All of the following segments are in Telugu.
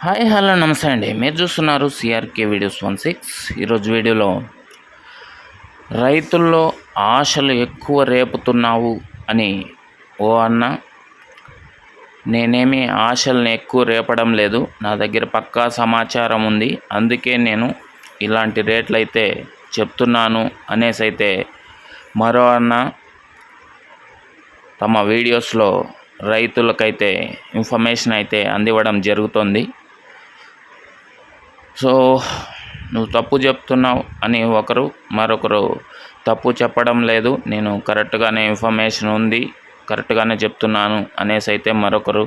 హాయ్ హలో నమస్తే అండి. మీరు చూస్తున్నారు సిఆర్కే వీడియోస్ 16. ఈరోజు వీడియోలో రైతుల్లో ఆశలు ఎక్కువ రేపుతున్నావు అని ఓ అన్న, నేనేమి ఆశల్ని ఎక్కువ రేపడం లేదు, నా దగ్గర పక్కా సమాచారం ఉంది, అందుకే నేను ఇలాంటి రేట్లు అయితే చెప్తున్నాను అనేసి అయితే మరో అన్న తమ వీడియోస్లో రైతులకైతే ఇన్ఫర్మేషన్ అయితే అందివ్వడం జరుగుతుంది. సో నువ్వు తప్పు చెప్తున్నావు అని ఒకరు, మరొకరు తప్పు చెప్పడం లేదు, నేను కరెక్ట్గానే ఇన్ఫర్మేషన్ ఉంది, కరెక్ట్గానే చెప్తున్నాను అనేసి అయితే మరొకరు.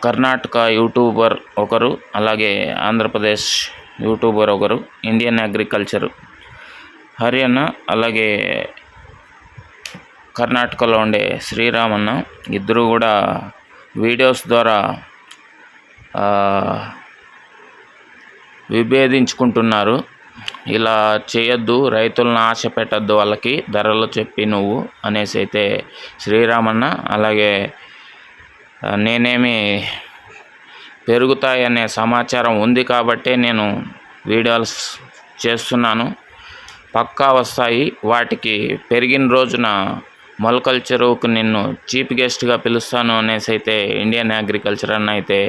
కర్ణాటక యూట్యూబర్ ఒకరు, అలాగే ఆంధ్రప్రదేశ్ యూట్యూబర్ ఒకరు, ఇండియన్ అగ్రికల్చర్ హర్యానా, అలాగే కర్ణాటకలో ఉండే శ్రీరామన్న, ఇద్దరు కూడా వీడియోస్ ద్వారా విభేదించుకుంటున్నారు. ఇలా చేయొద్దు, రైతులను ఆశ పెట్టద్దు, వాళ్ళకి ధరలు చెప్పి నువ్వు అనేసి అయితే శ్రీరామన్న, అలాగే నేనేమి పెరుగుతాయనే సమాచారం ఉంది కాబట్టే నేను వీడియోస్ చేస్తున్నాను, పక్కా వస్తాయి, వాటికి పెరిగిన రోజున మొలకల చెరువుకు నిన్ను చీఫ్ గెస్ట్గా పిలుస్తాను అనేసి అయితే ఇండియన్ అగ్రికల్చర్ అన్న అయితే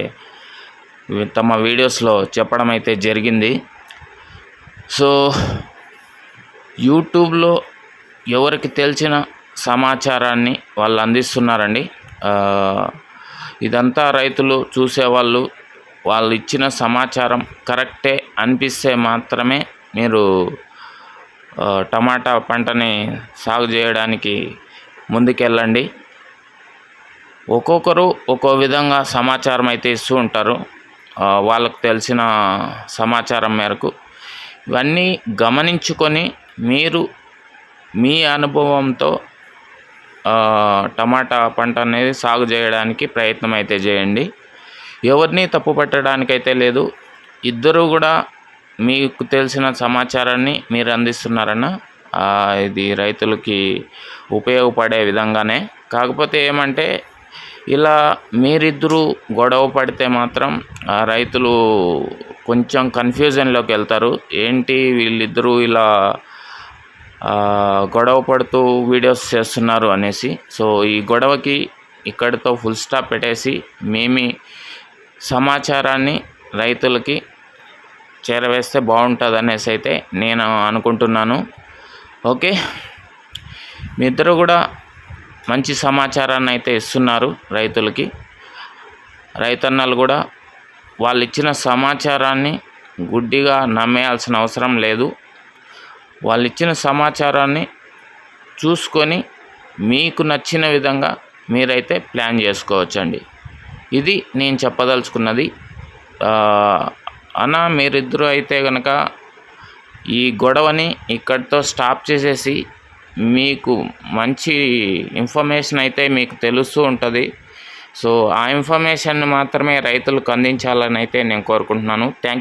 తమ వీడియోస్లో చెప్పడం అయితే జరిగింది. సో యూట్యూబ్లో ఎవరికి తెలిసిన సమాచారాన్ని వాళ్ళు అందిస్తున్నారండి. ఇదంతా రైతులు చూసేవాళ్ళు, వాళ్ళు ఇచ్చిన సమాచారం కరెక్టే అనిపిస్తే మాత్రమే మీరు టమాటా పంటని సాగు చేయడానికి ముందుకెళ్ళండి. ఒక్కొక్కరు ఒక్కో విధంగా సమాచారం అయితే ఇస్తూ ఉంటారు, వాళ్ళకు తెలిసిన సమాచారం మేరకు. ఇవన్నీ గమనించుకొని మీరు మీ అనుభవంతో టమాటా పంట అనేది సాగు చేయడానికి ప్రయత్నం అయితే చేయండి. ఎవరిని తప్పు పట్టడానికైతే లేదు, ఇద్దరు కూడా మీకు తెలిసిన సమాచారాన్ని మీరు అందిస్తున్నారన్న, ఇది రైతులకి ఉపయోగపడే విధంగానే. కాకపోతే ఏమంటే ఇలా మీరిద్దరూ గొడవ పడితే మాత్రం రైతులు కొంచెం కన్ఫ్యూజన్లోకి వెళ్తారు, ఏంటి వీళ్ళిద్దరూ ఇలా గొడవ పడుతూ వీడియోస్ చేస్తున్నారు అనేసి. సో ఈ గొడవకి ఇక్కడితో ఫుల్ స్టాప్ పెట్టేసి మేమి సమాచారాన్ని రైతులకి చేరవేస్తే బాగుంటుంది అనేసి అయితే నేను అనుకుంటున్నాను. ఓకే, మీ ఇద్దరు కూడా మంచి సమాచారాన్ని అయితే ఇస్తున్నారు రైతులకి. రైతన్నలు కూడా వాళ్ళు ఇచ్చిన సమాచారాన్ని గుడ్డిగా నమ్మేయాల్సిన అవసరం లేదు, వాళ్ళు ఇచ్చిన సమాచారాన్ని చూసుకొని మీకు నచ్చిన విధంగా మీరైతే ప్లాన్ చేసుకోవచ్చండి. ఇది నేను చెప్పదలుచుకున్నది. అన్న, మీరిద్దరూ అయితే కనుక ఈ గొడవని ఇక్కడితో స్టాప్ చేసేసి మీకు మంచి ఇన్ఫర్మేషన్ అయితే మీకు తెలుస్తూ ఉంటుంది. సో ఆ ఇన్ఫర్మేషన్ మాత్రమే రైతులకు అందించాలని అయితే నేను కోరుకుంటున్నాను. థ్యాంక్